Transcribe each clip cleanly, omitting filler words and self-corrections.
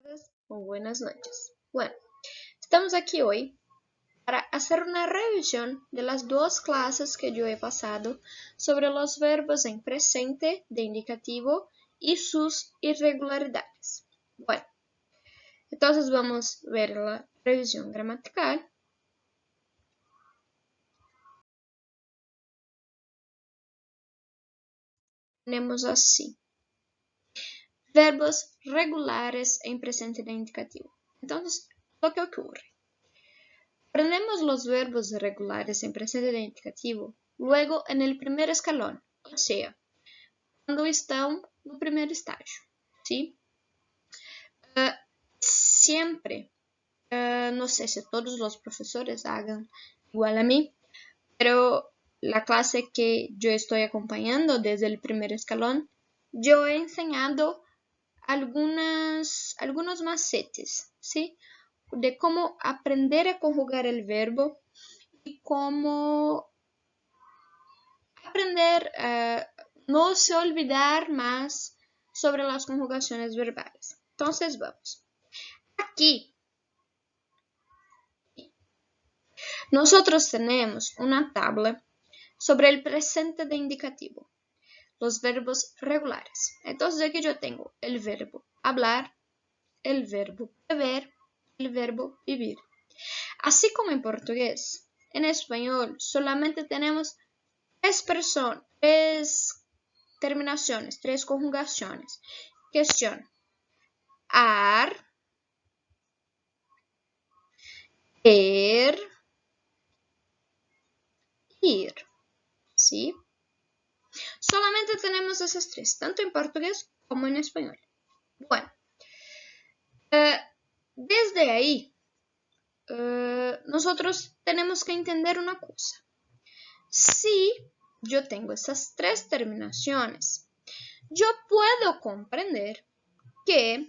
tardes o buenas noches. Bueno, estamos aquí hoy para hacer una revisión de las dos clases que yo he pasado sobre los verbos en presente de indicativo y sus irregularidades. Bueno, entonces vamos a ver la revisión gramatical. Tenemos así: verbos regulares en presente de indicativo. Entonces, lo que ocurre: aprendemos los verbos regulares en presente de indicativo luego en el primer escalón, o sea, cuando están no primer estágio, ¿sí? Siempre, no sé si todos los profesores hagan igual a mí, pero la clase que yo estoy acompañando desde el primer escalón, yo he enseñado algunos macetes, ¿sí? De cómo aprender a conjugar el verbo y cómo aprender a no se olvidar más sobre las conjugaciones verbales. Entonces vamos. Aquí nosotros tenemos una tabla sobre el presente de indicativo, los verbos regulares. Entonces aquí yo tengo el verbo hablar, el verbo beber, el verbo vivir. Así como en portugués, en español solamente tenemos tres terminaciones, tres conjugaciones, que son ar, ir, ¿sí? Solamente tenemos esas tres, tanto en portugués como en español. Bueno, desde ahí, nosotros tenemos que entender una cosa. Si yo tengo esas tres terminaciones, yo puedo comprender que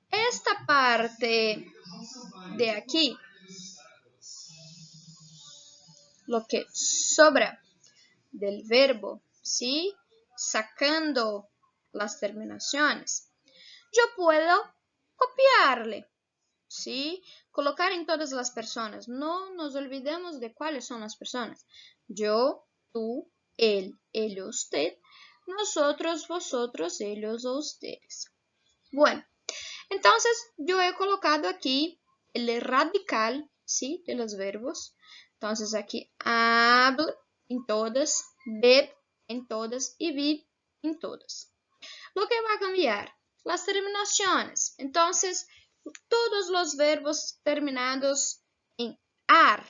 esta parte de aquí, lo que sobra del verbo, ¿sí? Sacando las terminaciones, yo puedo copiarle, ¿sí? Colocar en todas las personas. No nos olvidemos de cuáles son las personas. Yo, tú, él, ella, usted, nosotros, vosotros, ellos o ustedes. Bueno, entonces yo he colocado aquí el radical, ¿sí? De los verbos. Entonces aquí habla en todas, bebe en todas y vive en todas. Lo que va a cambiar, las terminaciones. Entonces, todos los verbos terminados en ar,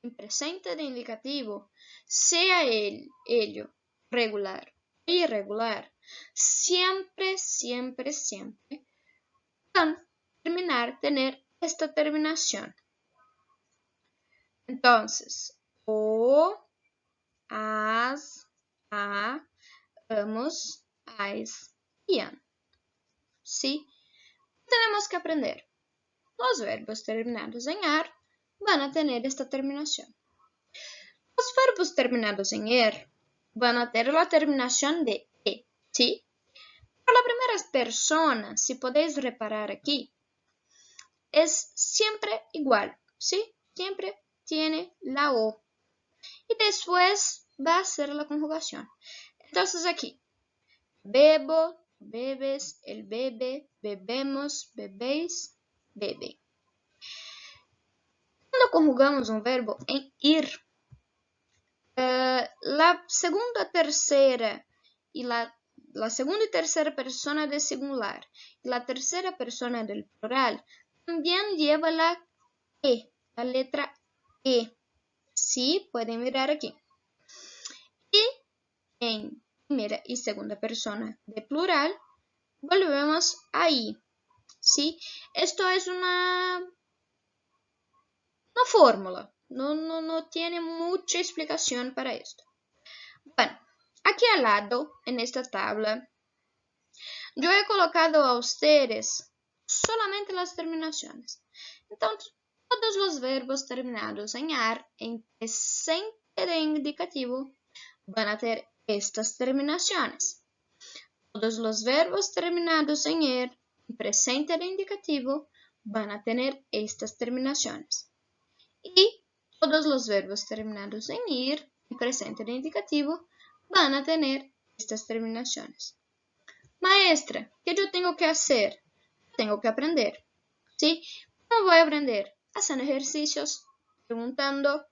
en presente de indicativo, sea ello regular o irregular, siempre van a terminar tener esta terminación. Entonces, o, as, a, amos, ais y an. ¿Sí? Tenemos que aprender. Los verbos terminados en ar van a tener esta terminación. Los verbos terminados en er van a tener la terminación de e, ¿sí? Para la primera persona, si podéis reparar aquí, es siempre igual, ¿sí? Siempre tiene la o. Y después va a ser la conjugación. Entonces aquí, bebo, bebes, él bebe, bebemos, bebéis, bebe. Cuando conjugamos un verbo en ir, la segunda, tercera y la segunda y tercera persona del singular y la tercera persona del plural también lleva la e, la letra e. Sí, pueden mirar aquí. Y en primera y segunda persona de plural volvemos a i. ¿Sí? Esto es una fórmula. No tiene mucha explicación para esto. Bueno, aquí al lado, en esta tabla, yo he colocado a ustedes solamente las terminaciones. Entonces, todos los verbos terminados en ar, en presente de indicativo, van a tener estas terminaciones. Todos los verbos terminados en er, en presente de indicativo van a tener estas terminaciones. Y todos los verbos terminados en ir, en presente de indicativo, van a tener estas terminaciones. Maestra, ¿qué yo tengo que hacer? Tengo que aprender. ¿Sí? ¿Cómo voy a aprender? Haciendo ejercicios, preguntando,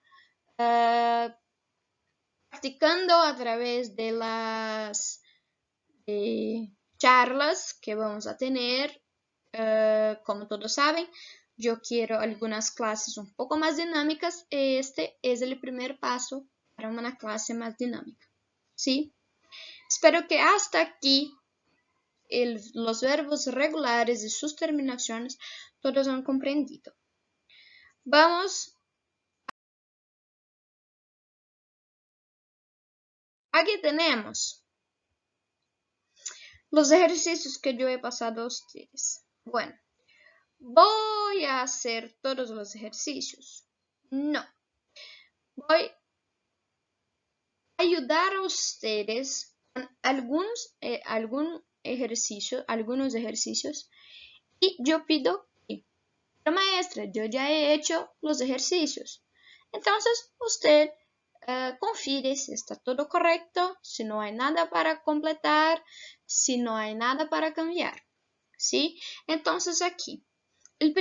practicando a través de las charlas que vamos a tener. Como todos saben, yo quiero algunas clases un poco más dinámicas. Este es el primer paso para una clase más dinámica. ¿Sí? Espero que hasta aquí los verbos regulares y sus terminaciones todos han comprendido. Vamos. Aquí tenemos los ejercicios que yo he pasado a ustedes. Bueno, ¿voy a hacer todos los ejercicios? No. Voy a ayudar a ustedes con algunos ejercicios y yo pido que, pero maestra, yo ya he hecho los ejercicios. Entonces, usted confíe si está todo correcto, si no hay nada para completar, si no hay nada para cambiar. ¿Sí? Entonces aquí, el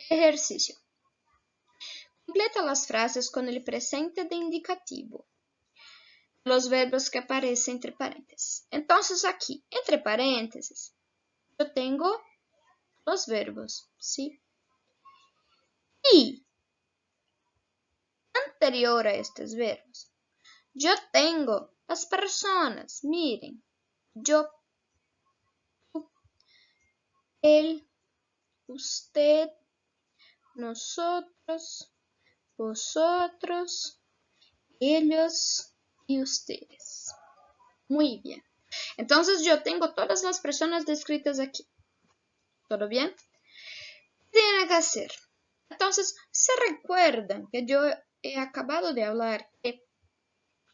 ejercicio. Completa las frases con el presente de indicativo. Los verbos que aparecen entre paréntesis. Entonces aquí, entre paréntesis, yo tengo los verbos, ¿sí? Y anterior a estos verbos, yo tengo las personas. Miren, yo, tú, él, usted, nosotros, vosotros, ellos y ustedes. Muy bien. Entonces yo tengo todas las personas descritas aquí. ¿Todo bien? ¿Qué tienen que hacer? Entonces, ¿se recuerdan que yo he acabado de hablar que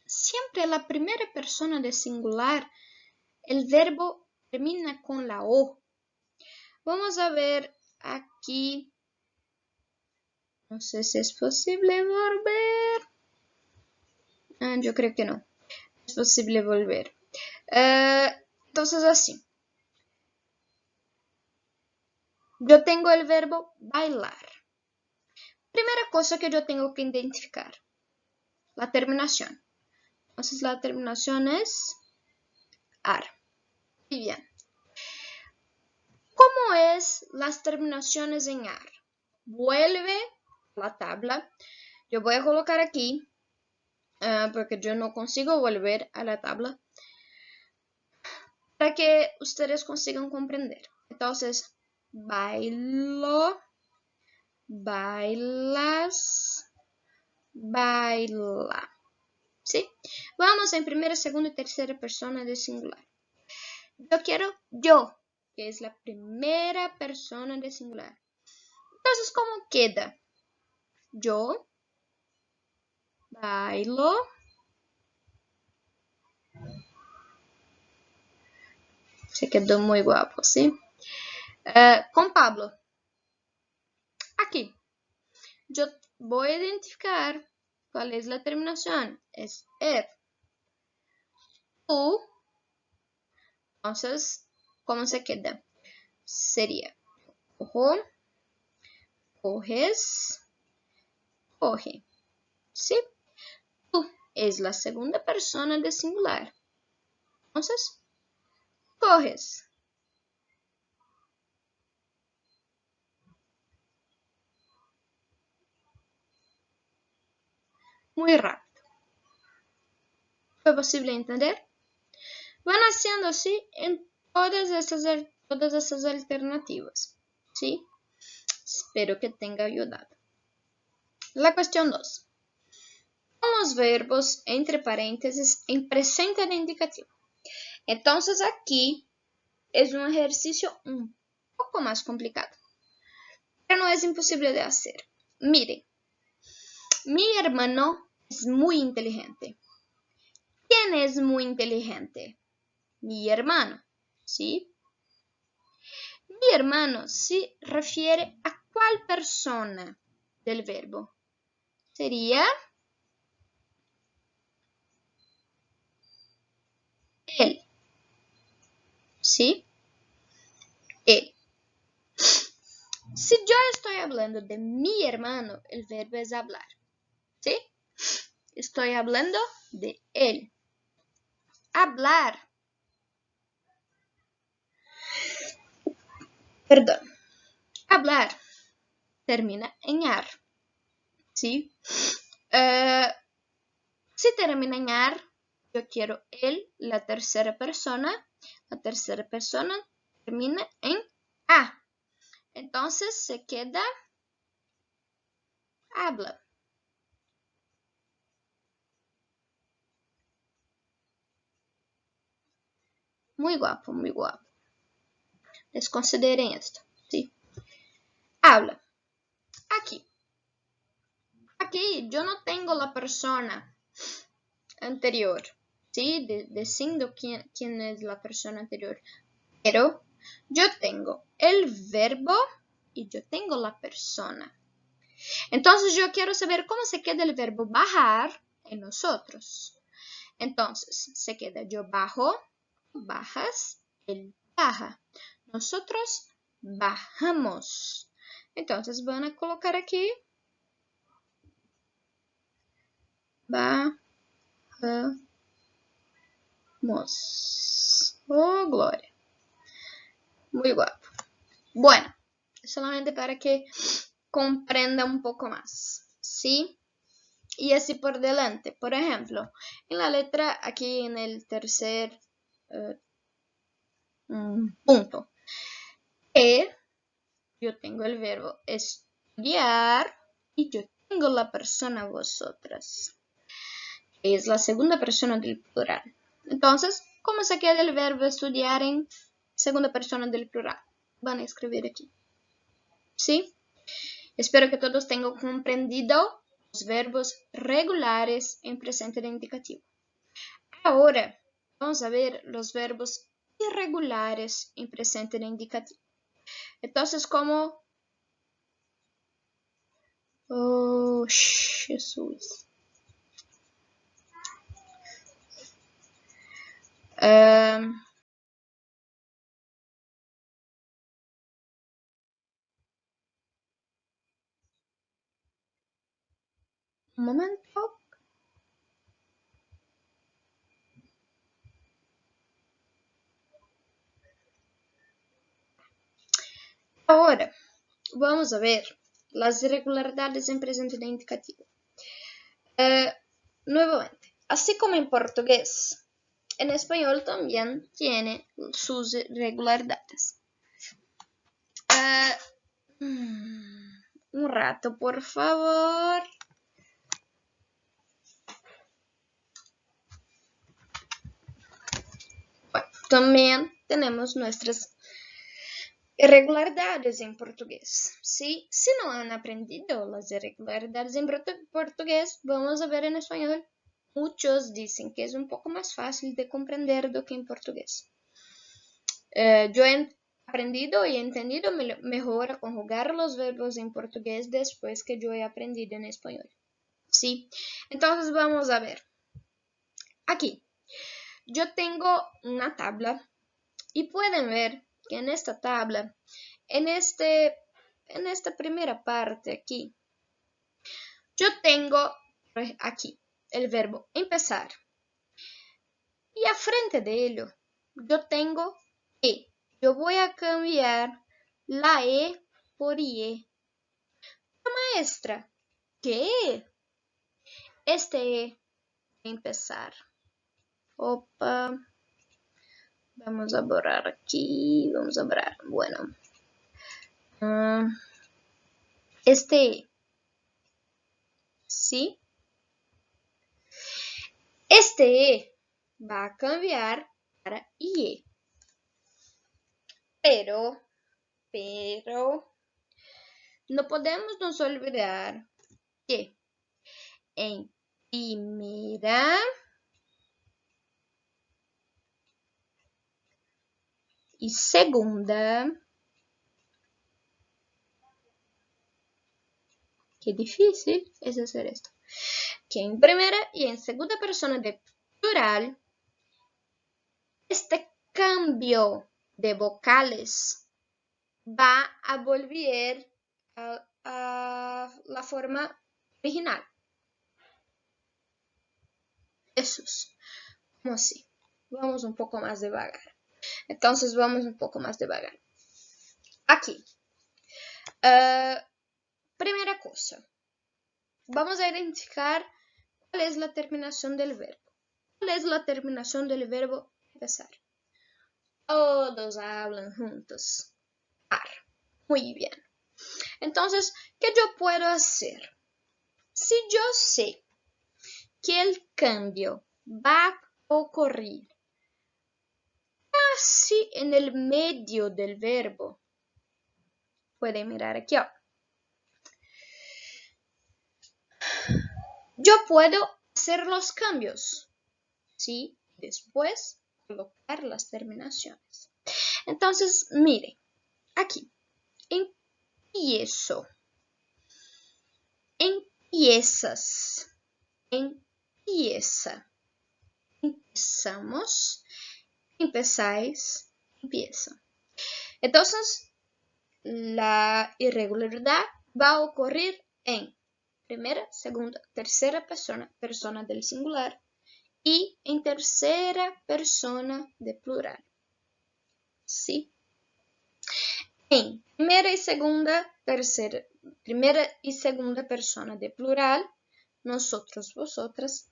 siempre la primera persona de singular, el verbo termina con la O? Vamos a ver aquí. No sé si es posible volver. Yo creo que no. Es posible volver. Entonces así. Yo tengo el verbo bailar. Primera cosa que yo tengo que identificar. La terminación. Entonces la terminación es ar. Muy bien. ¿Cómo es las terminaciones en ar? Vuelve a la tabla. Yo voy a colocar aquí porque yo no consigo volver a la tabla para que ustedes consigan comprender. Entonces, bailo, bailas, baila. ¿Sí? Vamos en primera, segunda y tercera persona de singular. Yo quiero yo, que es la primera persona de singular. Entonces, ¿cómo queda? Yo bailo. Se quedó muy guapo, ¿sí? Con Pablo. Aquí. Yo voy a identificar cuál es la terminación. Es er. Tú. Entonces, ¿cómo se queda? Sería cojo, coges, coge. ¿Sí? Tú es la segunda persona de singular. Entonces, coges. Muy rápido. ¿Fue posible entender? Van haciendo así en todas esas alternativas. ¿Sí? Espero que tenga ayudado. La cuestión 2. Con los verbos entre paréntesis en presente de indicativo. Entonces aquí es un ejercicio un poco más complicado. Pero no es imposible de hacer. Miren, mi hermano es muy inteligente. ¿Quién es muy inteligente? mi hermano, ¿sí? Mi hermano se refiere a ¿cuál persona del verbo? Sería él, ¿sí? Él. Si yo estoy hablando de mi hermano, el verbo es hablar, ¿sí? Estoy hablando de él. Hablar. Perdón. Hablar termina en ar, ¿sí? Si termina en ar, yo quiero él, la tercera persona. La tercera persona termina en a. Entonces se queda habla. Muy guapo, muy guapo. Les consideren esto, ¿sí? Habla. Aquí. Aquí yo no tengo la persona anterior, ¿sí? Diciendo quién es la persona anterior. Pero yo tengo el verbo y yo tengo la persona. Entonces yo quiero saber cómo se queda el verbo bajar en nosotros. Entonces se queda yo bajo, bajas, él baja. Nosotros bajamos. Entonces van a colocar aquí bajamos. Oh, gloria. Muy guapo. Bueno, solamente para que comprenda un poco más, ¿sí? Y así por delante. Por ejemplo, en la letra aquí en el tercer punto. Yo tengo el verbo estudiar y yo tengo la persona vosotras. Es la segunda persona del plural. Entonces, ¿cómo se queda el verbo estudiar en segunda persona del plural? Van a escribir aquí. ¿Sí? Espero que todos tengan comprendido los verbos regulares en presente de indicativo. Ahora vamos a ver los verbos irregulares en presente de indicativo. Entonces, ¿cómo? Oh, Jesús. Un momento. Ahora vamos a ver las irregularidades en presente de indicativo. Nuevamente, así como en portugués, en español también tiene sus irregularidades. Un rato, por favor. Bueno, también tenemos nuestras irregularidades en portugués. ¿Sí? Si no han aprendido las irregularidades en portugués, vamos a ver en español. Muchos dicen que es un poco más fácil de comprender do que en portugués. Yo he aprendido y entendido mejor a conjugar los verbos en portugués después que yo he aprendido en español. ¿Sí? Entonces vamos a ver. Aquí, yo tengo una tabla y pueden ver que en esta tabla, en esta primera parte aquí, yo tengo aquí el verbo empezar. Y a frente de ello, yo tengo E. Yo voy a cambiar la E por IE. Maestra, ¿qué E? Este E empezar. Opa. Vamos a borrar aquí. Vamos a borrar. Bueno. Este E. ¿Sí? Este E va a cambiar para IE. Pero, no podemos nos olvidar que en primera y segunda. Qué difícil es hacer esto. Que en primera y en segunda persona de plural, este cambio de vocales va a volver a la forma original. Jesús. ¿Cómo así? Vamos un poco más devagar. Entonces vamos un poco más devagar. Aquí. Primera cosa. Vamos a identificar cuál es la terminación del verbo. ¿Cuál es la terminación del verbo empezar? Todos hablan juntos. Muy bien. Entonces, ¿qué yo puedo hacer? Si yo sé que el cambio va a ocurrir casi en el medio del verbo, pueden mirar aquí. Yo puedo hacer los cambios, ¿sí? Después colocar las terminaciones. Entonces, miren, aquí, empiezo, empiezas, empieza, empezamos, empezáis, empieza. Entonces, la irregularidad va a ocurrir en primera, segunda, tercera persona del singular y en tercera persona de plural. ¿Sí? En primera y segunda persona de plural, nosotros, vosotras,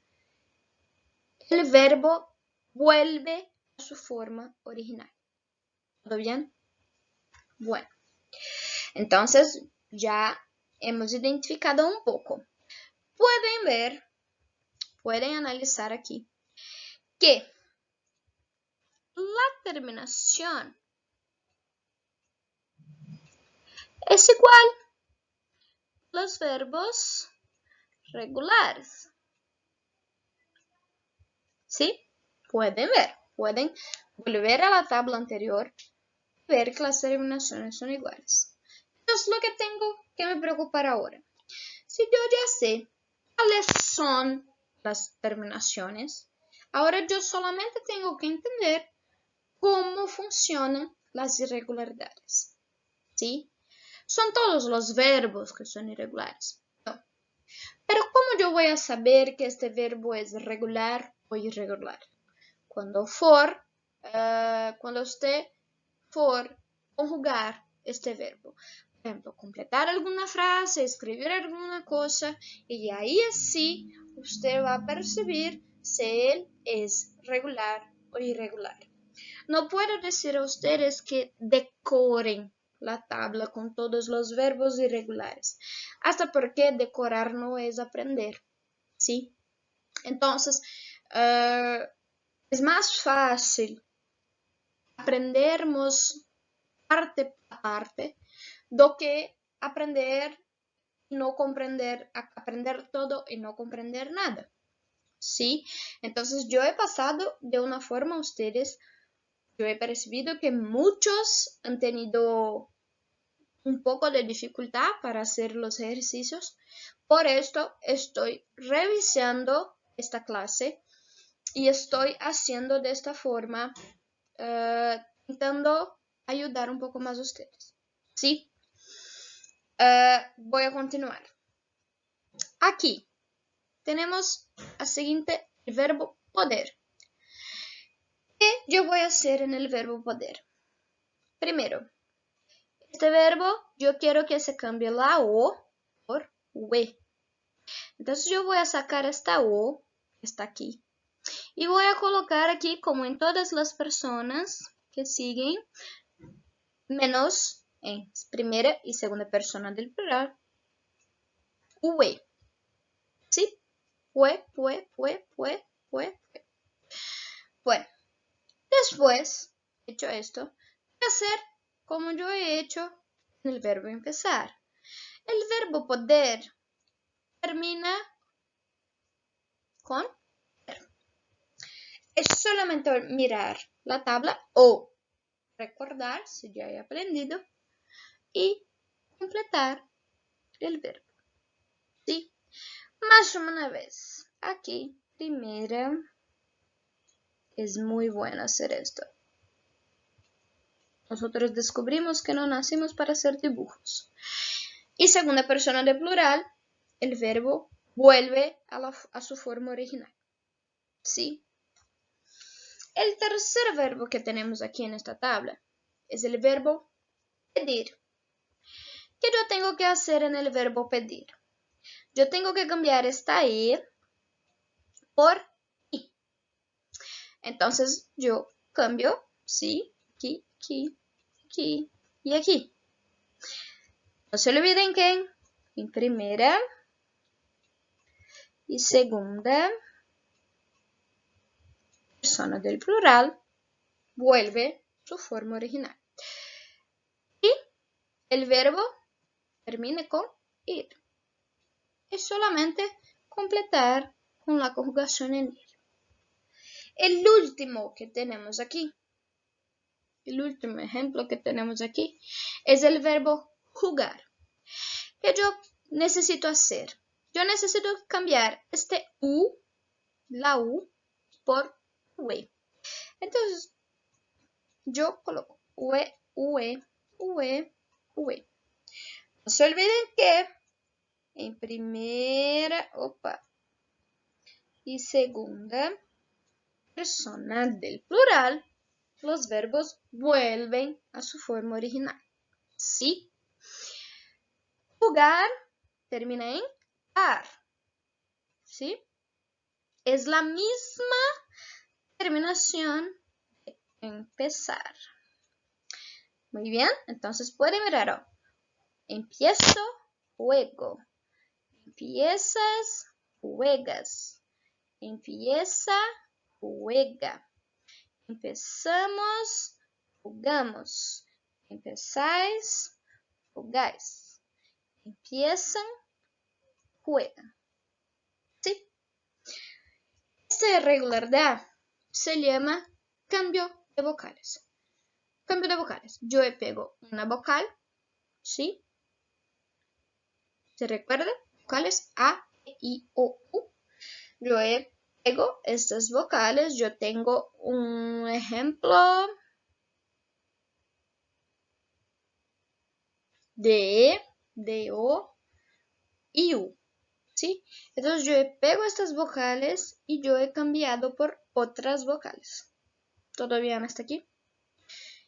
el verbo vuelve a su forma original. ¿Todo bien? Bueno, entonces ya hemos identificado un poco. Pueden ver, pueden analizar aquí que la terminación es igual a los verbos regulares. ¿Sí? Pueden ver, pueden volver a la tabla anterior y ver que las terminaciones son iguales. Entonces, lo que tengo que me preocupar ahora, si yo ya sé cuáles son las terminaciones, ahora yo solamente tengo que entender cómo funcionan las irregularidades. ¿Sí? Son todos los verbos que son irregulares. No. Pero ¿cómo yo voy a saber que este verbo es regular o irregular? Cuando usted for conjugar este verbo. Por ejemplo, completar alguna frase, escribir alguna cosa, y ahí sí usted va a percibir si él es regular o irregular. No puedo decir a ustedes que decoren la tabla con todos los verbos irregulares, hasta porque decorar no es aprender, ¿sí? Entonces, es más fácil aprendermos parte a parte do que aprender todo y no comprender nada, ¿sí? Entonces, yo he pasado de una forma a ustedes. Yo he percibido que muchos han tenido un poco de dificultad para hacer los ejercicios. Por esto estoy revisando esta clase y estoy haciendo de esta forma, intentando ayudar un poco más a ustedes. ¿Sí? Voy a continuar. Aquí tenemos el siguiente, el verbo poder. ¿Qué yo voy a hacer en el verbo poder? Primero, este verbo yo quiero que se cambie la O por we. Entonces yo voy a sacar esta O, que está aquí, y voy a colocar aquí, como en todas las personas que siguen, menos en primera y segunda persona del plural, we. ¿Sí? Fue. Bueno, después, hecho esto, voy a hacer como yo he hecho en el verbo empezar. El verbo poder termina con ver. Es solamente mirar la tabla o recordar si ya he aprendido y completar el verbo. ¿Sí? Más una vez. Aquí, primera, es muy bueno hacer esto. Nosotros descubrimos que no nacimos para hacer dibujos. Y segunda persona de plural, el verbo vuelve a su forma original. ¿Sí? El tercer verbo que tenemos aquí en esta tabla es el verbo pedir. ¿Qué yo tengo que hacer en el verbo pedir? Yo tengo que cambiar esta E por I. Entonces yo cambio, ¿sí? Aquí, aquí, aquí y aquí. No se olviden que en primera y segunda persona del plural vuelve su forma original. Y el verbo termina con ir. Es solamente completar con la conjugación en ir. El último que tenemos aquí, el último ejemplo que tenemos aquí, es el verbo jugar. ¿Qué yo necesito hacer? Yo necesito cambiar este U, la U, por UE. Entonces, yo coloco UE, UE, UE, UE. No se olviden que en primera, y segunda persona del plural, los verbos vuelven a su forma original. ¿Sí? Jugar termina en ar. ¿Sí? Es la misma terminación de empezar. Muy bien, entonces pueden mirar. Empiezo, juego. Empiezas, juegas. Empieza, juega. Empezamos, jugamos. Empezáis, jugáis. Empiezan, juegan. ¿Sí? Esta irregularidad se llama cambio de vocales. Cambio de vocales. Yo pego una vocal, ¿sí? ¿Se recuerda? Vocales A, E, I, O, U. Yo pego estas vocales. Yo tengo un ejemplo de E, de O y U. ¿Sí? Entonces yo pego estas vocales y yo he cambiado por otras vocales. ¿Todo bien hasta aquí?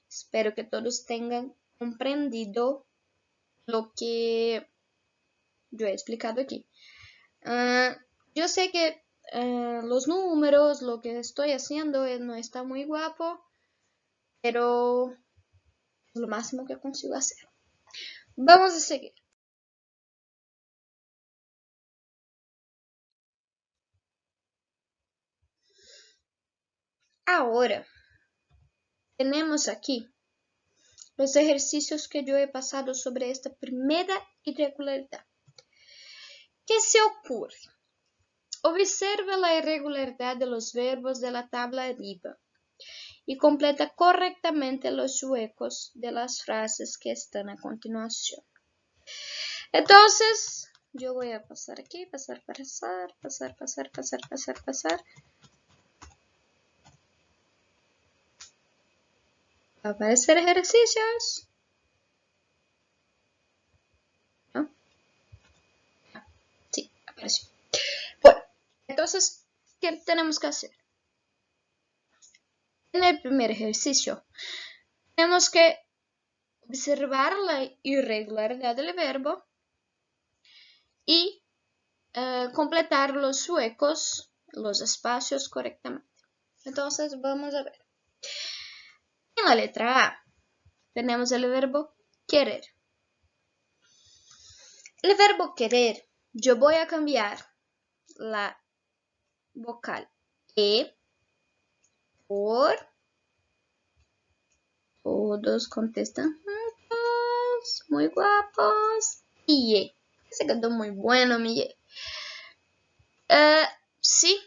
Espero que todos tengan comprendido lo que yo he explicado aquí. Yo sé que los números, lo que estoy haciendo no está muy guapo, pero es lo máximo que consigo hacer. Vamos a seguir. Ahora, tenemos aquí los ejercicios que yo he pasado sobre esta primera irregularidad. ¿Qué se ocurre? Observe la irregularidad de los verbos de la tabla arriba y completa correctamente los huecos de las frases que están a continuación. Entonces, yo voy a pasar aquí, pasar. Va a aparecer ejercicios. ¿No? Sí, apareció. Bueno, entonces, ¿qué tenemos que hacer? En el primer ejercicio, tenemos que observar la irregularidad del verbo y completar los huecos, los espacios correctamente. Entonces, vamos a ver. En la letra A, tenemos el verbo querer. El verbo querer, yo voy a cambiar la vocal E por, todos contestan juntos, muy guapos, y E. Se quedó muy bueno mi E. Sí.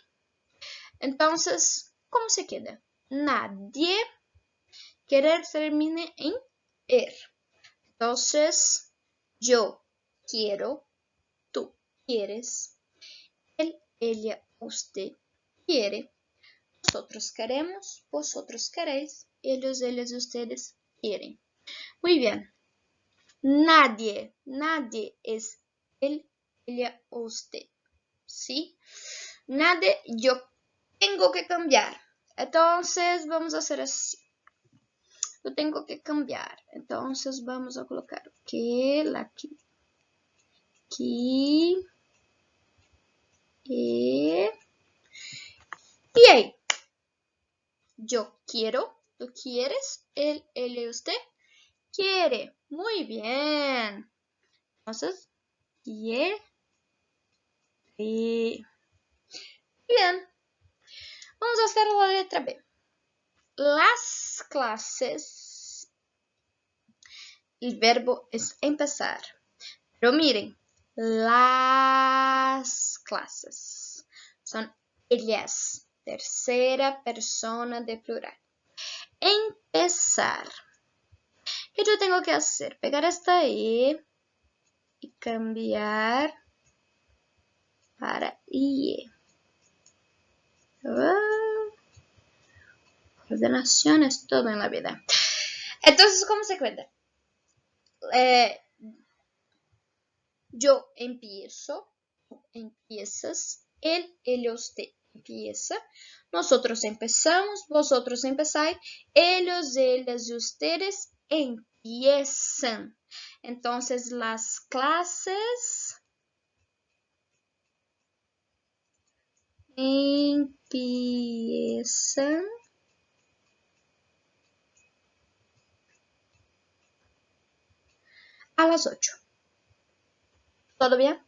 Entonces, ¿cómo se queda? Nadie querer termine en er. Entonces, yo quiero, tú quieres, él, ella, usted quiere, nosotros queremos, vosotros queréis, ellos, ellas, ustedes quieren. Muy bien. Nadie es él, ella o usted. ¿Sí? Nadie, yo tengo que cambiar. Entonces vamos a hacer así. Yo tengo que cambiar. Entonces vamos a colocar que aquí. Aquí. Y ahí. Yo quiero. Tú quieres. Él y usted quiere. Muy bien. Entonces, quiere. Bien. Vamos a hacer la letra B. Las clases. El verbo es empezar. Pero miren, las clases son ellas. Tercera persona de plural. Empezar. ¿Qué yo tengo que hacer? Pegar esta E y cambiar para IE. Ordenación es todo en la vida. Entonces, ¿cómo se cuenta? Yo empiezo, empiezas, él, ella, usted empieza, nosotros empezamos, vosotros empezáis, ellos, ellas y ustedes empiezan. Entonces las clases empiezan a las 8. ¿Todo bien?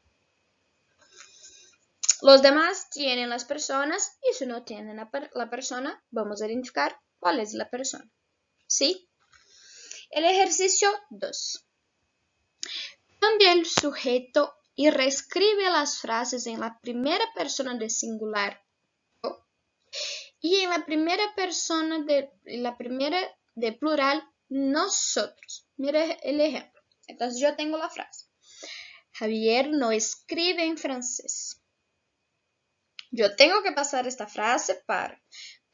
Los demás tienen las personas y si no tienen la persona, vamos a identificar cuál es la persona. ¿Sí? El ejercicio 2. Cambia el sujeto y reescribe las frases en la primera persona de singular y en la primera persona de plural nosotros. Mira el ejemplo. Entonces yo tengo la frase. Javier no escribe en francés. Yo tengo que pasar esta frase para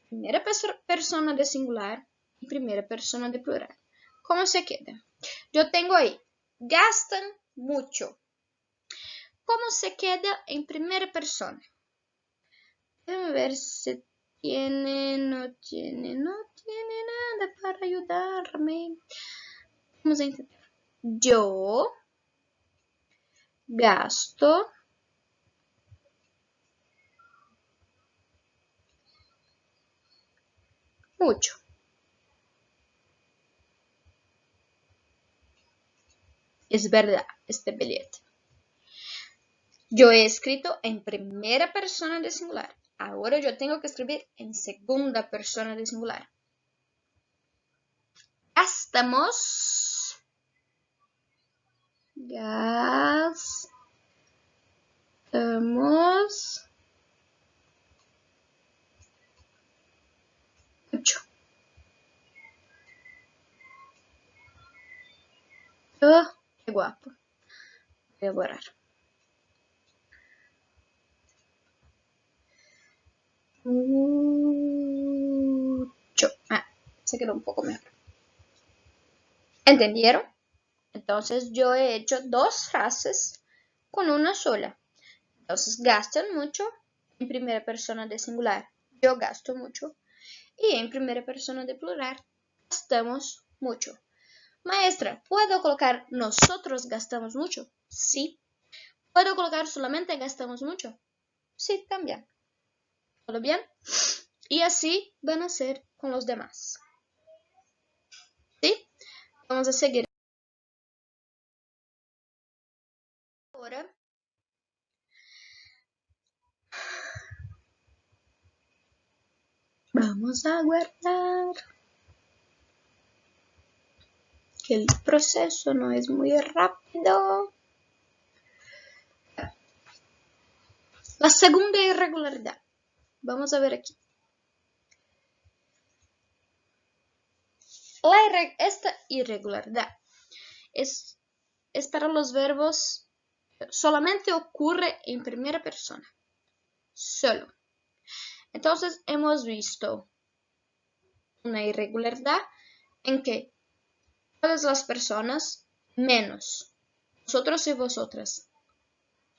primera persona de singular y primera persona de plural. ¿Cómo se queda? Yo tengo ahí, gastan mucho. ¿Cómo se queda en primera persona? Déjame ver si tiene, no tiene nada para ayudarme. Vamos a intentar. Yo gasto mucho. Es verdad, este billete. Yo he escrito en primera persona de singular. Ahora yo tengo que escribir en segunda persona de singular. Gastamos mucho. Oh, qué guapo. Voy a borrar. Mucho. Se quedó un poco mejor. ¿Entendieron? Entonces yo he hecho dos frases con una sola. Entonces gastan mucho en primera persona de singular. Yo gasto mucho. Y en primera persona de plural, gastamos mucho. Maestra, ¿puedo colocar nosotros gastamos mucho? Sí. ¿Puedo colocar solamente gastamos mucho? Sí, también. ¿Todo bien? Y así van a ser con los demás. ¿Sí? Vamos a seguir. Ahora vamos a guardar que el proceso no es muy rápido. La segunda irregularidad. Vamos a ver aquí. Esta irregularidad es para los verbos, solamente ocurre en primera persona. Solo. Entonces hemos visto una irregularidad en que todas las personas, menos vosotros y vosotras,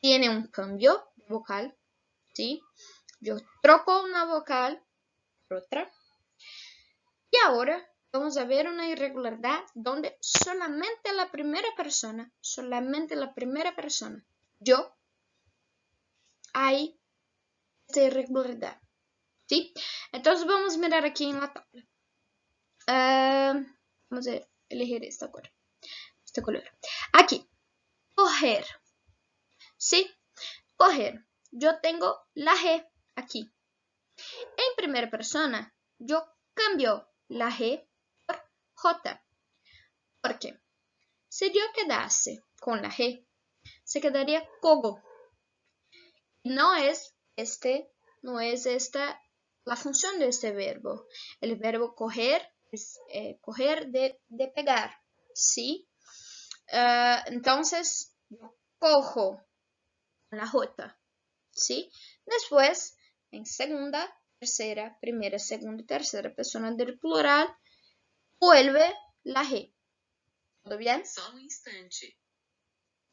tienen un cambio de vocal, ¿sí? Yo troco una vocal por otra. Y ahora vamos a ver una irregularidad donde solamente la primera persona, yo, hay esta irregularidad, ¿sí? Entonces vamos a mirar aquí en la tabla. Vamos a elegir este color. Aquí, coger, ¿sí? Coger. Yo tengo la G aquí. En primera persona, yo cambio la G por J. ¿Por qué? Si yo quedase con la G, se quedaría cogo. No es esta la función de este verbo. El verbo coger es coger de pegar, ¿sí? Entonces, yo cojo la J, ¿sí? Después, en segunda, tercera, primera, segunda y tercera persona del plural, vuelve la G. ¿Todo bien? Só instante.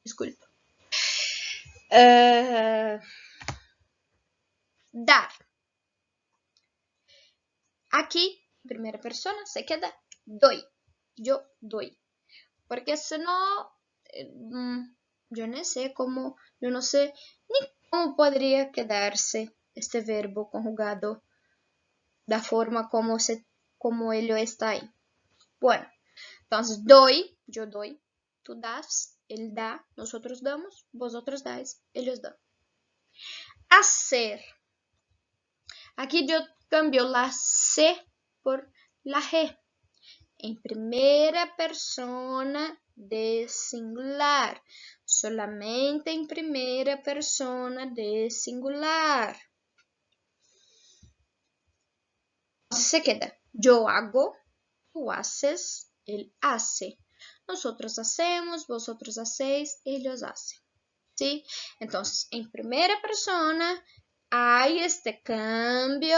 Disculpa. Dar. Aquí, primera persona, se queda doy. Yo doy. Porque si no, yo no sé ni cómo podría quedarse este verbo conjugado de la forma como él está ahí. Bueno, entonces doy, yo doy, tú das, él da, nosotros damos, vosotros dais, ellos dan. Hacer. Aquí yo cambio la C por la G. En primera persona de singular. Solamente en primera persona de singular. Se queda. Yo hago, tú haces, él hace. Nosotros hacemos, vosotros hacéis, ellos hacen. ¿Sí? Entonces, en primera persona hay este cambio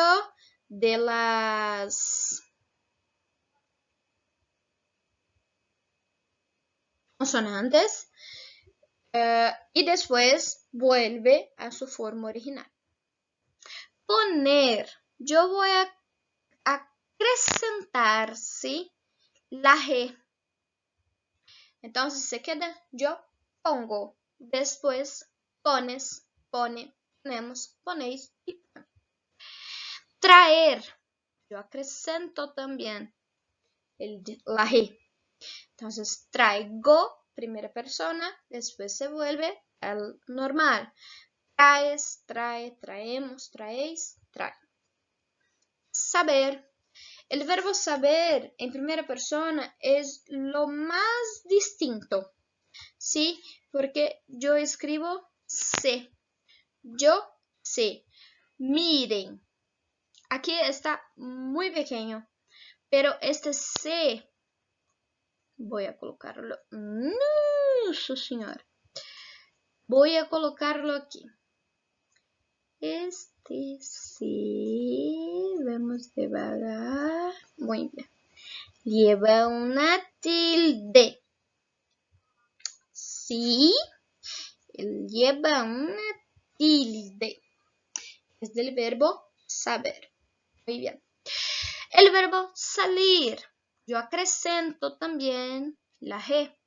de las consonantes y después vuelve a su forma original. Poner. Yo voy a acrescentar, ¿sí? La G. Entonces se queda yo pongo. Después pones, pone, ponemos, ponéis y pone. Traer. Yo acrescento también la G. Entonces traigo, primera persona, después se vuelve el normal. Traes, trae, traemos, traéis, trae. Saber. El verbo saber en primera persona es lo más distinto, ¿sí? Porque yo escribo sé. Yo sé. Miren. Aquí está muy pequeño, pero este sé voy a colocarlo. No, señor. Voy a colocarlo aquí. Este sí. Vemos devagar. Muy bien. Lleva una tilde. Sí. Él lleva una tilde. Es del verbo saber. Muy bien. El verbo salir. Yo acrescento también la G.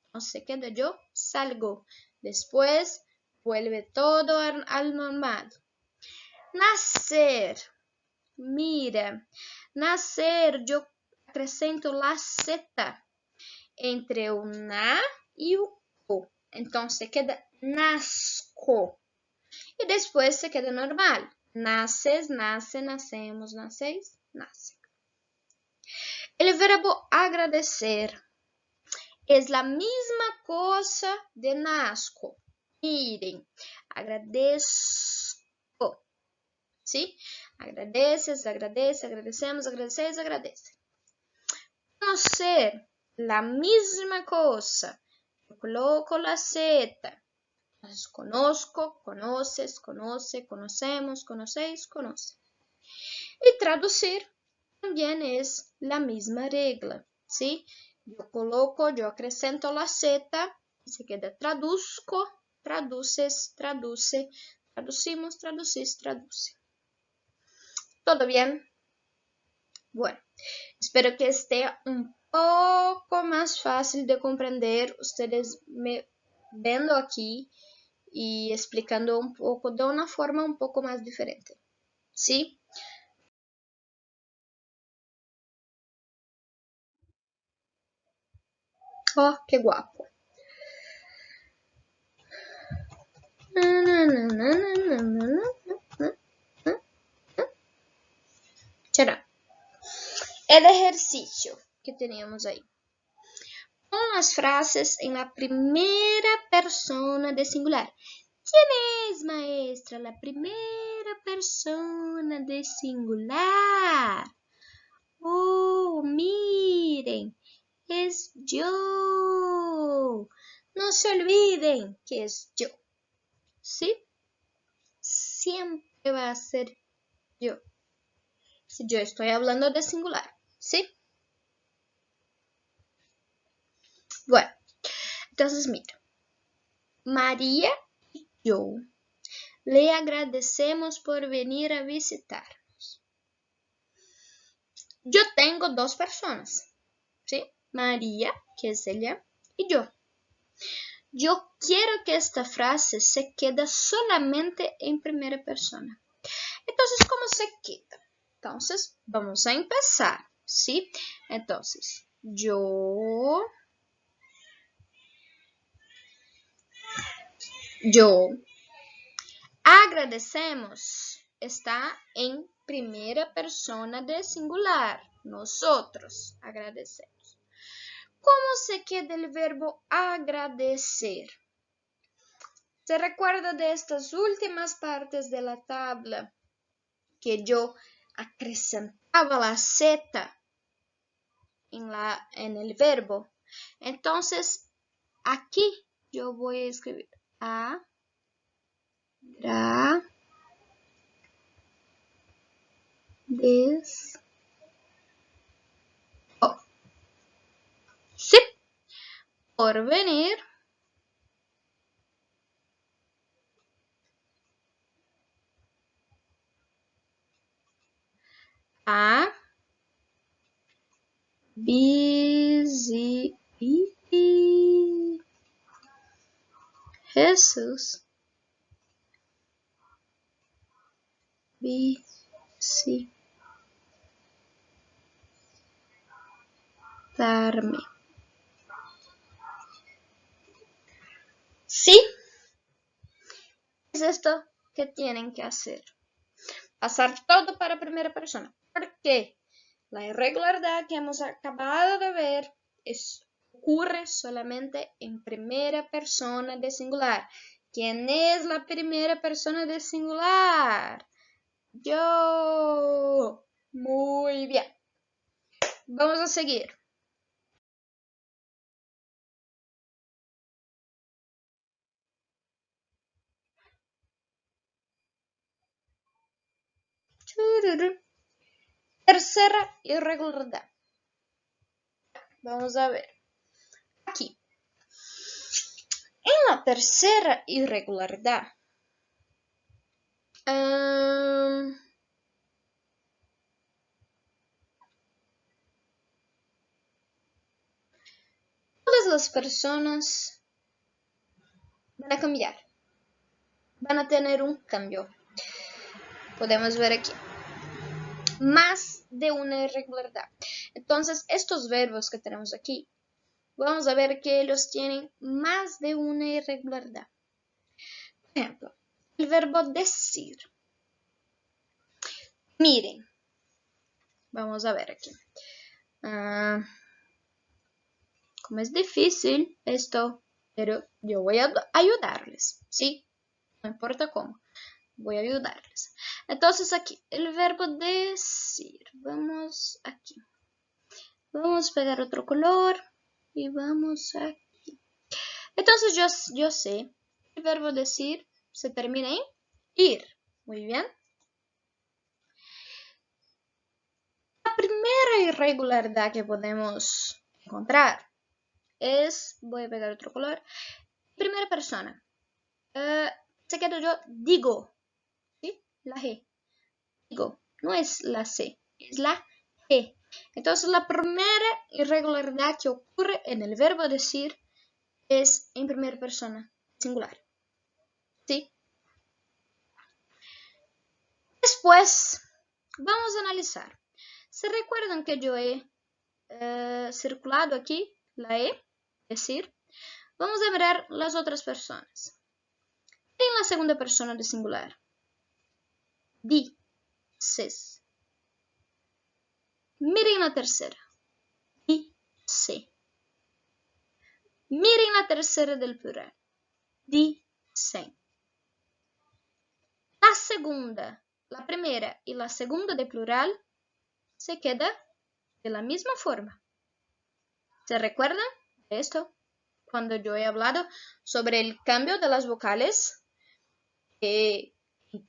Entonces queda yo salgo. Después vuelve todo al normal. Nacer. Mira, nacer yo acrescento la Z entre un A y un O. Entonces queda nasco. Y después se queda normal. Naces, nace, nacemos, nacéis, nace. El verbo agradecer es la misma cosa de nasco. Miren, agradezco, ¿sí? Agradeces, agradece, agradecemos, agradeceis, agradece. conocer la misma cosa, yo coloco la Z. Entonces, conozco, conoces, conoce, conocemos, conocéis, conoce. Y traducir también es la misma regla, ¿sí? Yo coloco, yo acrescento la Z y se queda traduzco, traduces, traduce, traducimos, traducís, traduce. ¿Todo bien? Bueno, espero que esté un poco más fácil de comprender. Ustedes me viendo aquí y explicando un poco de una forma un poco más diferente, ¿sí? Oh, qué guapo. Será el ejercicio que teníamos ahí. Pon las frases en la primera persona de singular. ¿Quién es, maestra, la primera persona de singular? Oh, miren, es yo. No se olviden que es yo. ¿Sí? Siempre va a ser yo. Si yo estoy hablando de singular. ¿Sí? Bueno, entonces mira. María y yo le agradecemos por venir a visitarnos. Yo tengo dos personas, ¿sí? María, que es ella, y yo. Yo quiero que esta frase se quede solamente en primera persona. Entonces, ¿cómo se queda? Entonces, vamos a empezar, ¿sí? Entonces, yo agradecemos. Está en primera persona de singular. Nosotros agradecemos. ¿Cómo se queda el verbo agradecer? ¿Se recuerda de estas últimas partes de la tabla que yo acrescentaba la Z en el verbo? Entonces, aquí yo voy a escribir sí, por venir a Jesús visitarme. ¿Sí? Es esto que tienen que hacer. Pasar todo para primera persona. Porque la irregularidad que hemos acabado de ver ocurre solamente en primera persona de singular. ¿Quién es la primera persona de singular? Yo. Muy bien. Vamos a seguir. Tercera irregularidad. Vamos a ver. Aquí. En la tercera irregularidad. Todas las personas van a cambiar. Van a tener un cambio. Podemos ver aquí. Más de una irregularidad. Entonces, estos verbos que tenemos aquí, vamos a ver que ellos tienen más de una irregularidad. Por ejemplo, el verbo decir. Miren. Vamos a ver aquí. Como es difícil esto, pero yo voy a ayudarles, ¿sí? No importa cómo, voy a ayudarles. Entonces aquí, el verbo decir, vamos aquí. Vamos a pegar otro color y vamos aquí. Entonces yo sé, el verbo decir se termina en ir. Muy bien. La primera irregularidad que podemos encontrar es, voy a pegar otro color, primera persona. Se queda yo digo, ¿sí? La G. Digo, no es la C, es la G. Entonces la primera irregularidad que ocurre en el verbo decir es en primera persona, singular. ¿Sí? Después, vamos a analizar. ¿Se recuerdan que yo he circulado aquí la E? Decir. Vamos a ver las otras personas. En la segunda persona de singular. Dices. Miren la tercera. Dice. Miren la tercera del plural. Dicen. La segunda, la primera y la segunda de plural se queda de la misma forma. ¿Se recuerdan de esto? Cuando yo he hablado sobre el cambio de las vocales en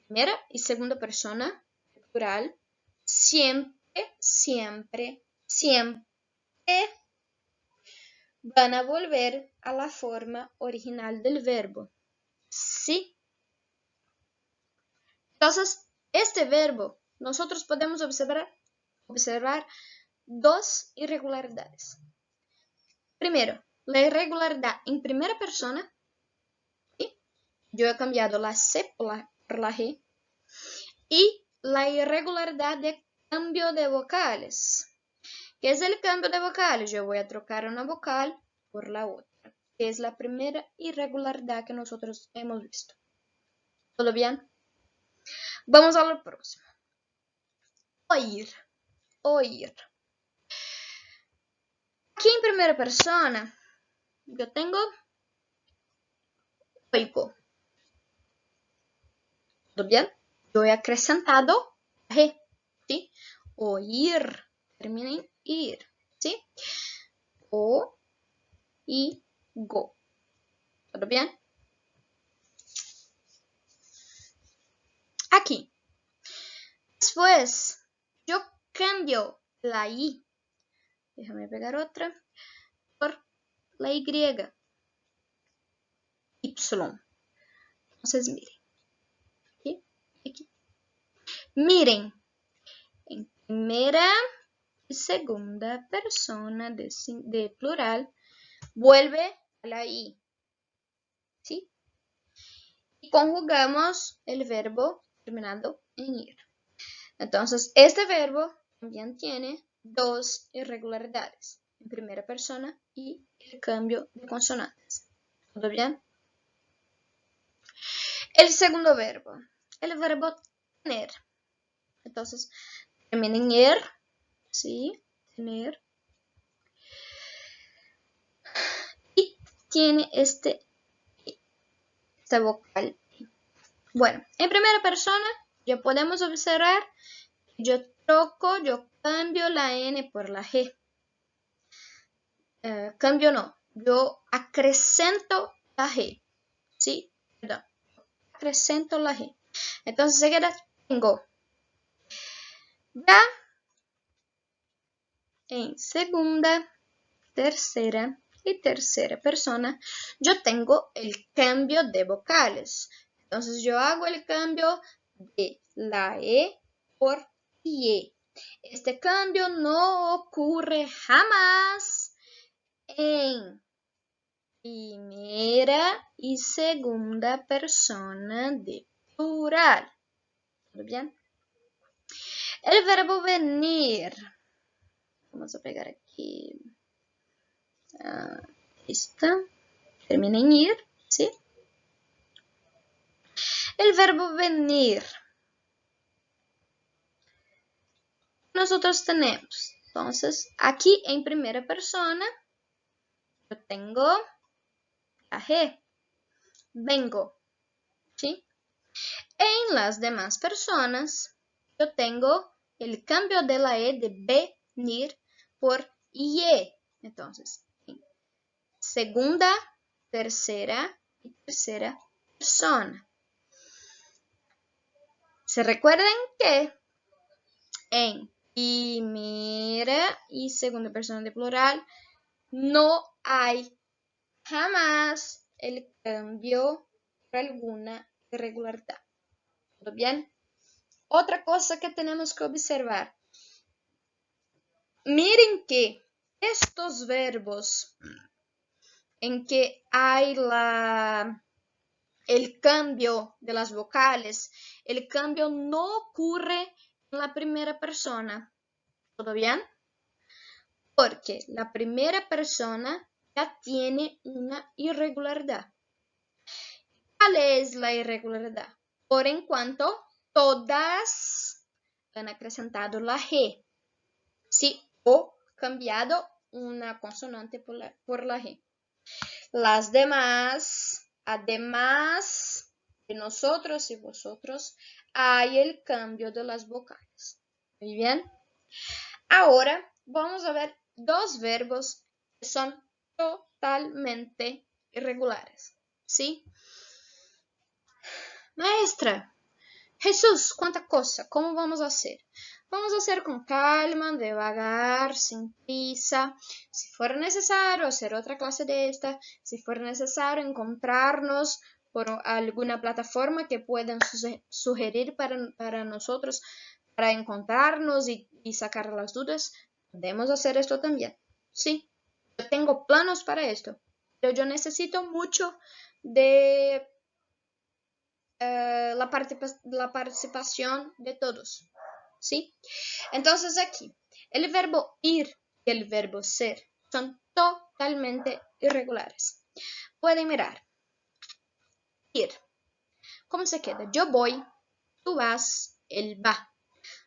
primera y segunda persona de plural, siempre van a volver a la forma original del verbo. ¿Sí? Entonces, este verbo, nosotros podemos observar dos irregularidades. Primero, la irregularidad en primera persona. ¿Sí? Yo he cambiado la C por la G. Y la irregularidad de cambio de vocales. ¿Qué es el cambio de vocales? Yo voy a trocar una vocal por la otra, que es la primera irregularidad que nosotros hemos visto. ¿Todo bien? Vamos a lo próximo. Oír. Oír. Aquí en primera persona, yo tengo oigo. ¿Todo bien? Yo he acrescentado G, ¿sí? Oír. Termina en ir, ¿sí? O, y, go. ¿Todo bien? Aquí. Después, yo cambio la I. Déjame pegar otra. Por la Y. Y. Entonces, miren. Aquí, aquí. Miren. En primera y segunda persona de plural, vuelve a la I. ¿Sí? Y conjugamos el verbo terminado en ir. Entonces, este verbo también tiene dos irregularidades. En primera persona y el cambio de consonantes. ¿Todo bien? El segundo verbo. El verbo tener. Entonces, termina en er. ¿Sí? Tener. Y tiene esta vocal. Bueno, en primera persona ya podemos observar que yo cambio la N por la G. Cambio no, yo acrecento la G. ¿Sí? Perdón. Acrecento la G. Entonces se queda, tengo ya en segunda, tercera y tercera persona, yo tengo el cambio de vocales. Entonces yo hago el cambio de la E por IE. Este cambio no ocurre jamás en primera y segunda persona de plural. ¿Todo bien? El verbo venir. Vamos a pegar aquí. Esta. Termina en ir, ¿sí? El verbo venir. Nosotros tenemos, entonces, aquí en primera persona, yo tengo la G. Vengo, ¿sí? En las demás personas, yo tengo el cambio de la E de venir por IE. Entonces, segunda, tercera y tercera persona. ¿Se recuerdan que en primera y segunda persona de plural no hay jamás el cambio por alguna irregularidad? ¿Todo bien? Otra cosa que tenemos que observar. Miren que estos verbos en que hay el cambio de las vocales, el cambio no ocurre en la primera persona. ¿Todo bien? Porque la primera persona ya tiene una irregularidad. ¿Cuál es la irregularidad? Por en cuanto todas han acrescentado la G, ¿sí? O cambiado una consonante por la G. Las demás, además de nosotros y vosotros, hay el cambio de las vocales. Muy bien. Ahora vamos a ver dos verbos que son totalmente irregulares. ¿Sí? Maestra, Jesús, cuánta cosa, ¿cómo vamos a hacer? Vamos a hacer con calma, devagar, sin prisa. Si fuera necesario hacer otra clase de esta, si fuera necesario encontrarnos por alguna plataforma que puedan sugerir para nosotros, para encontrarnos y sacar las dudas, podemos hacer esto también. Sí, yo tengo planos para esto, pero yo necesito mucho de la participación de todos, ¿sí? Entonces aquí, el verbo ir y el verbo ser son totalmente irregulares. Pueden mirar. Ir. ¿Cómo se queda? Yo voy, tú vas, él va.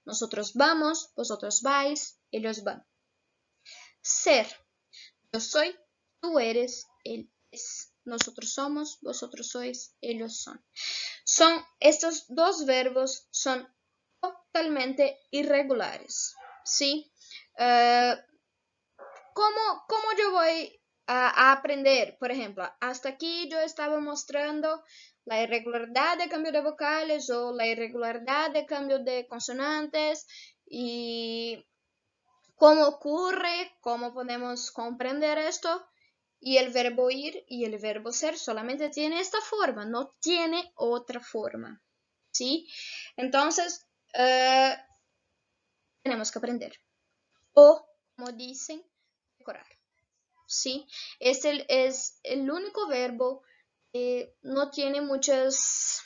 Nosotros vamos, vosotros vais, ellos van. Ser. Yo soy, tú eres, él es. Nosotros somos, vosotros sois, ellos son. Estos dos verbos son totalmente irregulares, ¿sí? ¿Cómo yo voy a aprender? Por ejemplo, hasta aquí yo estaba mostrando la irregularidad de cambio de vocales o la irregularidad de cambio de consonantes y cómo ocurre, cómo podemos comprender esto. Y el verbo ir y el verbo ser solamente tiene esta forma, no tiene otra forma. ¿Sí? Entonces, tenemos que aprender. O, como dicen, decorar. ¿Sí? Es el único verbo que no tiene muchos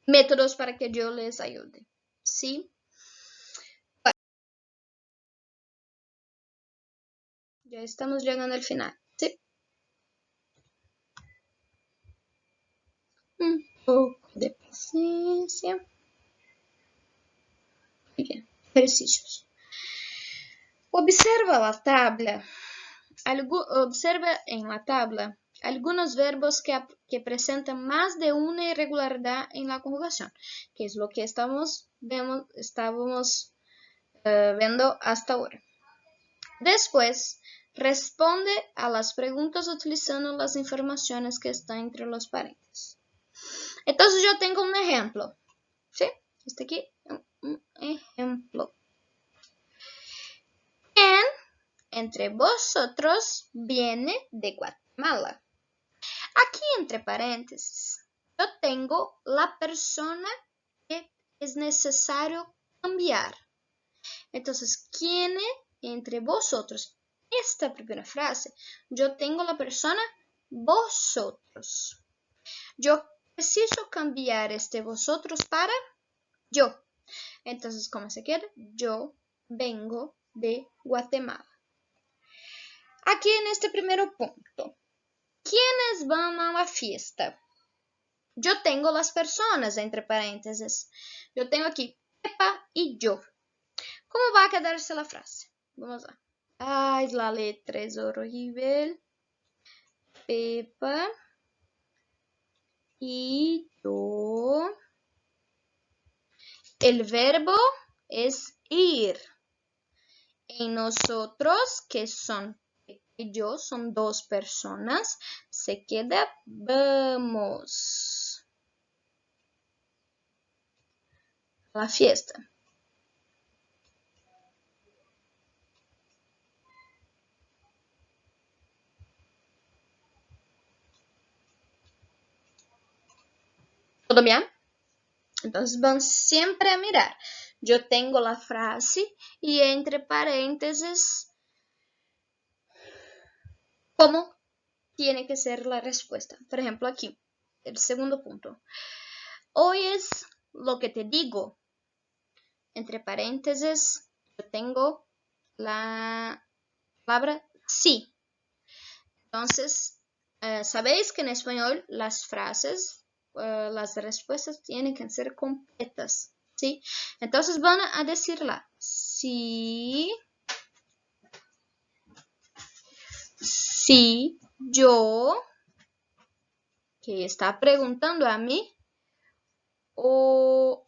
métodos para que yo les ayude. ¿Sí? Ya estamos llegando al final. ¿Sí? Un poco de paciencia. Muy bien. Ejercicios. Observa la tabla. Observa en la tabla algunos verbos que presentan más de una irregularidad en la conjugación, que es lo que estábamos viendo hasta ahora. Después, responde a las preguntas utilizando las informaciones que están entre los paréntesis. Entonces yo tengo un ejemplo. ¿Sí? Este aquí, un ejemplo. ¿Quién entre vosotros viene de Guatemala? Aquí entre paréntesis, yo tengo la persona que es necesario cambiar. Entonces, ¿quién entre vosotros? Esta primera frase, yo tengo la persona vosotros. Yo preciso cambiar este vosotros para yo. Entonces, ¿cómo se queda? Yo vengo de Guatemala. Aquí en este primer punto, ¿quiénes van a la fiesta? Yo tengo las personas entre paréntesis. Yo tengo aquí Pepa y yo. ¿Cómo va a quedarse la frase? Vamos a ver. Ay, la letra es horrible. Pepa y yo. El verbo es ir. En nosotros, que son ellos, son dos personas, se queda vamos a la fiesta. ¿Todo bien? Entonces van siempre a mirar. Yo tengo la frase y entre paréntesis, ¿cómo tiene que ser la respuesta? Por ejemplo, aquí, el segundo punto. Hoy es lo que te digo. Entre paréntesis, yo tengo la palabra sí. Entonces, sabéis que en español las frases, las respuestas tienen que ser completas, ¿sí? Entonces van a decirla, sí, sí, yo, que está preguntando a mí, o...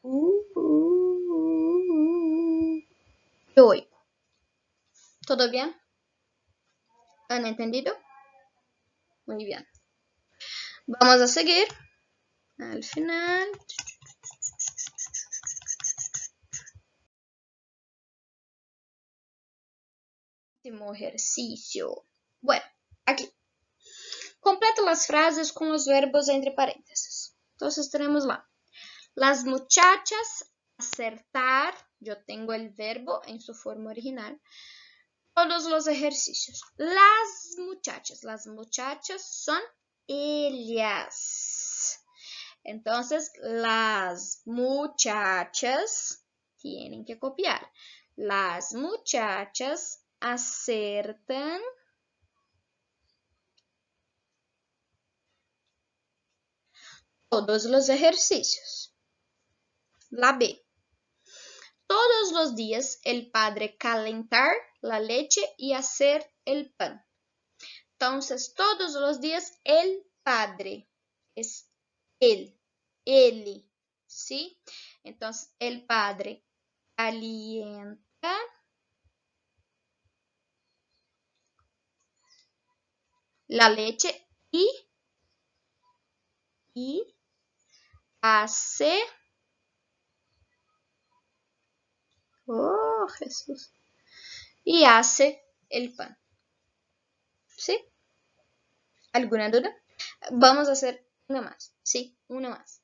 Oh, yo oigo. ¿Todo bien? ¿Han entendido? Muy bien. Vamos a seguir. Al final. Último ejercicio. Bueno, aquí. Completa las frases con los verbos entre paréntesis. Entonces tenemos las muchachas, acertar. Yo tengo el verbo en su forma original. Todos los ejercicios. Las muchachas son ellas. Entonces, las muchachas tienen que copiar. Las muchachas acertan todos los ejercicios. La B. Todos los días el padre calentar la leche y hacer el pan. Entonces, todos los días el padre es él, ¿sí? Entonces, el padre calienta la leche y hace, oh Jesús, y hace el pan, ¿sí? ¿Alguna duda? Vamos a hacer una más, sí, una más.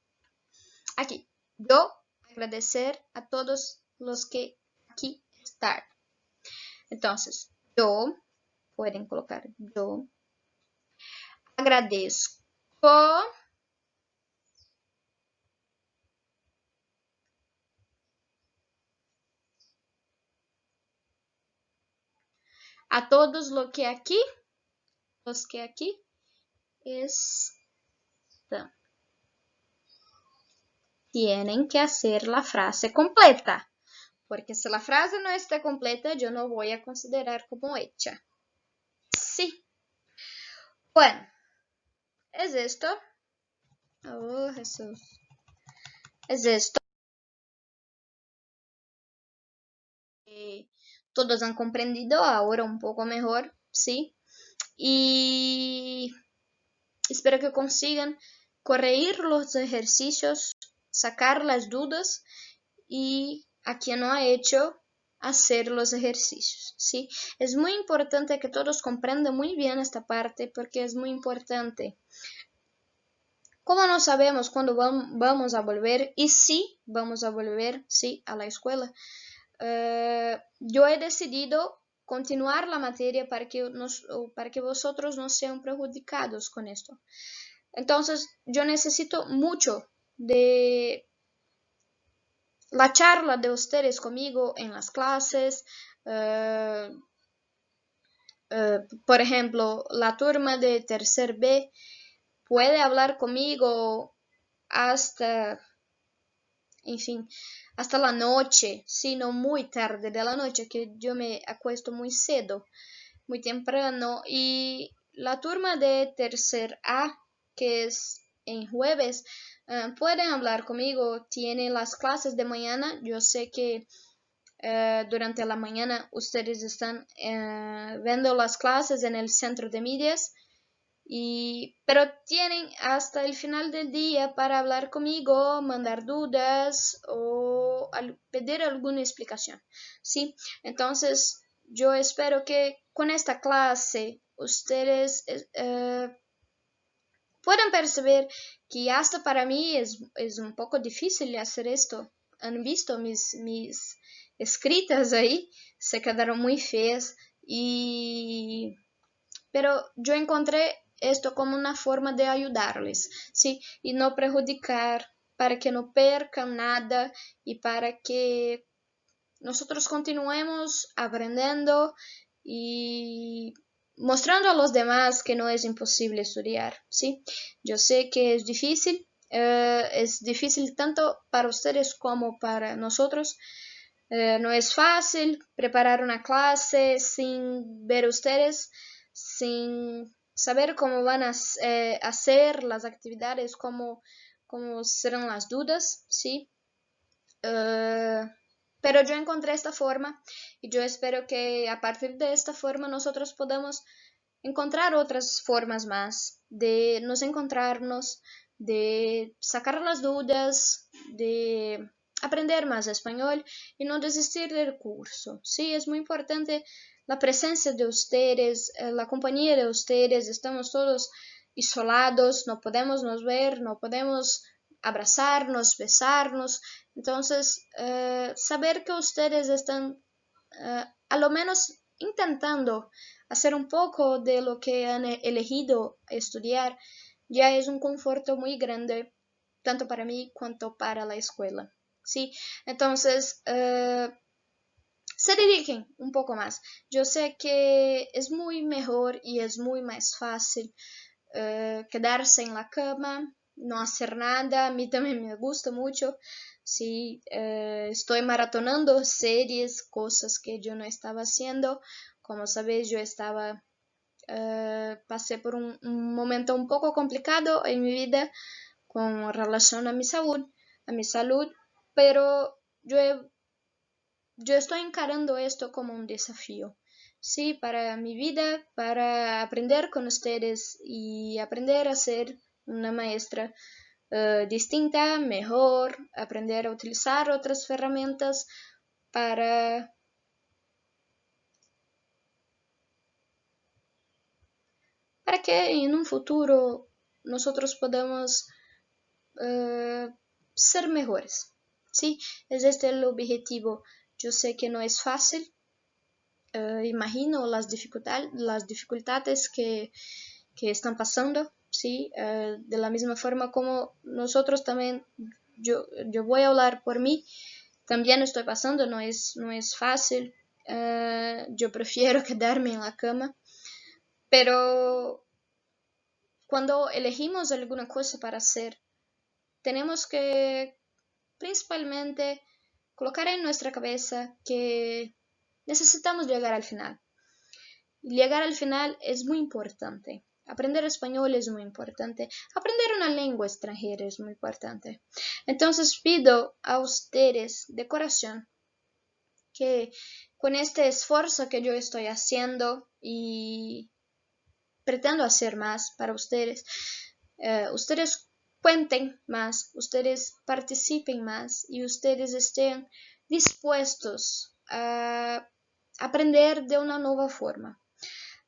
Aquí, yo agradecer a todos los que aquí están. Entonces, yo, pueden colocar yo, agradezco a todos los que aquí están. Tienen que hacer la frase completa, porque si la frase no está completa, yo no voy a considerar como hecha. Sí. Bueno, es esto. Oh, Jesús. Es esto. Todos han comprendido ahora un poco mejor, ¿sí? Y espero que consigan corregir los ejercicios, sacar las dudas y a quien no ha hecho hacer los ejercicios, ¿sí? Es muy importante que todos comprendan muy bien esta parte porque es muy importante. ¿Cómo no sabemos cuándo vamos a volver y si vamos a volver, sí, a la escuela? Yo he decidido continuar la materia para que vosotros no sean perjudicados con esto. Entonces, yo necesito mucho de la charla de ustedes conmigo en las clases. Por ejemplo, la turma de tercer B puede hablar conmigo hasta, en fin, hasta la noche, sino muy tarde de la noche, que yo me acuesto muy cedo, muy temprano, y la turma de tercer A, que es en jueves, pueden hablar conmigo. Tiene las clases de mañana. Yo sé que durante la mañana ustedes están viendo las clases en el centro de medias, pero tienen hasta el final del día para hablar conmigo, mandar dudas o pedir alguna explicación, ¿sí? Entonces, yo espero que con esta clase ustedes puedan percibir que hasta para mí es un poco difícil hacer esto. Han visto mis escritas ahí, se quedaron muy feas, pero yo encontré esto como una forma de ayudarles, ¿sí? Y no perjudicar, para que no percan nada y para que nosotros continuemos aprendiendo y mostrando a los demás que no es imposible estudiar, ¿sí? Yo sé que es difícil tanto para ustedes como para nosotros. No es fácil preparar una clase sin ver ustedes, sin saber cómo van a hacer las actividades, cómo serán las dudas, ¿sí? Pero yo encontré esta forma y yo espero que a partir de esta forma nosotros podamos encontrar otras formas más de nos encontrarnos, de sacar las dudas, de aprender más español y no desistir del curso. Sí, es muy importante la presencia de ustedes, la compañía de ustedes. Estamos todos isolados, no podemos nos ver, no podemos abrazarnos, besarnos. Entonces, saber que ustedes están a lo menos intentando hacer un poco de lo que han elegido estudiar, ya es un conforto muy grande, tanto para mí cuanto para la escuela. ¿Sí? Entonces, se dediquen un poco más. Yo sé que es muy mejor y es muy más fácil quedarse en la cama, no hacer nada. A mí también me gusta mucho. Sí, estoy maratonando series, cosas que yo no estaba haciendo. Como sabéis, yo pasé por un momento un poco complicado en mi vida con relación a mi salud, pero yo estoy encarando esto como un desafío, sí, para mi vida, para aprender con ustedes y aprender a ser una maestra distinta, mejor, aprender a utilizar otras herramientas para que en un futuro nosotros podamos ser mejores, ¿sí? Es este el objetivo. Yo sé que no es fácil, imagino las dificultades que están pasando, ¿sí? De la misma forma como nosotros también, yo voy a hablar por mí, también estoy pasando, no es fácil, yo prefiero quedarme en la cama, pero cuando elegimos alguna cosa para hacer, tenemos que principalmente colocar en nuestra cabeza que necesitamos llegar al final. Llegar al final es muy importante. Aprender español es muy importante. Aprender una lengua extranjera es muy importante. Entonces pido a ustedes de corazón que con este esfuerzo que yo estoy haciendo y pretendo hacer más para ustedes, ustedes cuenten más, ustedes participen más y ustedes estén dispuestos a aprender de una nueva forma.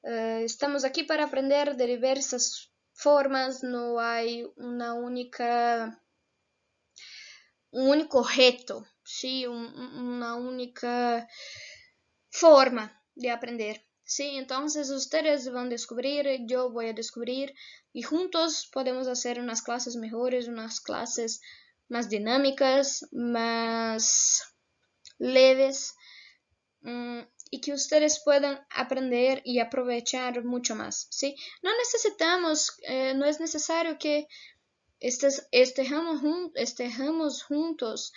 Estamos aquí para aprender de diversas formas, no hay un único objeto, ¿sí? Una única forma de aprender. Sí, entonces ustedes van a descubrir, yo voy a descubrir y juntos podemos hacer unas clases mejores, unas clases más dinámicas, más leves, y que ustedes puedan aprender y aprovechar mucho más, ¿sí? No necesitamos, no es necesario que estejamos juntos,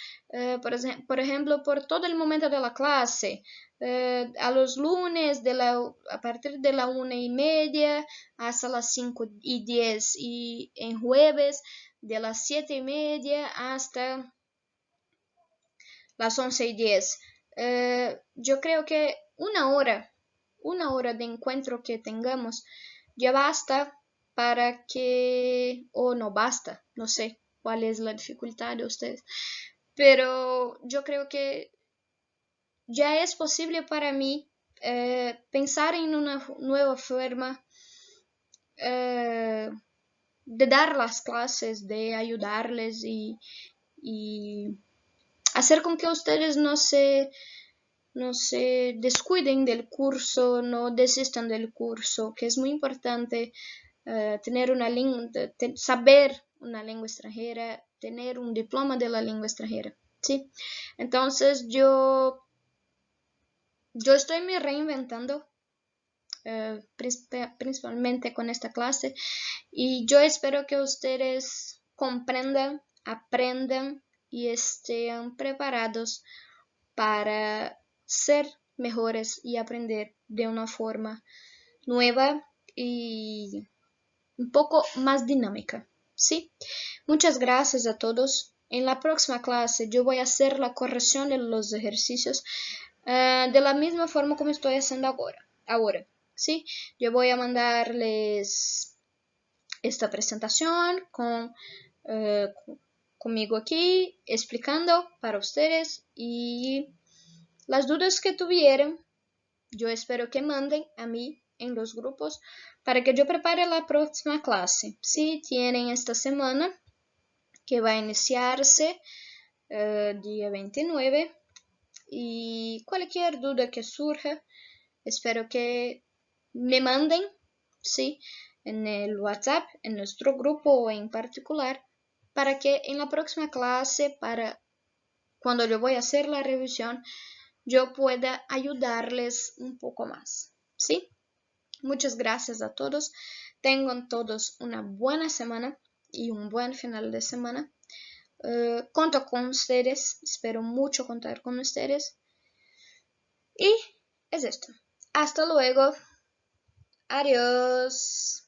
por ejemplo, por todo el momento de la clase, a los lunes a partir de la 1:30 hasta las 5:10 y en jueves de las 7:30 hasta las 11:10. Yo creo que una hora de encuentro que tengamos ya basta para que, o no basta, no sé cuál es la dificultad de ustedes, pero yo creo que ya es posible para mí pensar en una nueva forma de dar las clases, de ayudarles y hacer con que ustedes no se descuiden del curso, no desistan del curso, que es muy importante tener una saber una lengua extranjera, tener un diploma de la lengua extranjera, ¿sí? Entonces yo estoy me reinventando, principalmente con esta clase, y yo espero que ustedes comprendan, aprendan y estén preparados para ser mejores y aprender de una forma nueva y un poco más dinámica, ¿sí? Muchas gracias a todos. En la próxima clase yo voy a hacer la corrección de los ejercicios de la misma forma como estoy haciendo ahora, ¿sí? Yo voy a mandarles esta presentación conmigo aquí explicando para ustedes y las dudas que tuvieran, yo espero que manden a mí en los grupos para que yo prepare la próxima clase. Si tienen esta semana que va a iniciarse día 29 y cualquier duda que surja, espero que me manden, sí, en el WhatsApp, en nuestro grupo o en particular, para que en la próxima clase, para cuando yo voy a hacer la revisión, yo pueda ayudarles un poco más, ¿sí? Muchas gracias a todos. Tengan todos una buena semana y un buen final de semana. Cuento con ustedes, espero mucho contar con ustedes. Y es esto. Hasta luego. Adiós.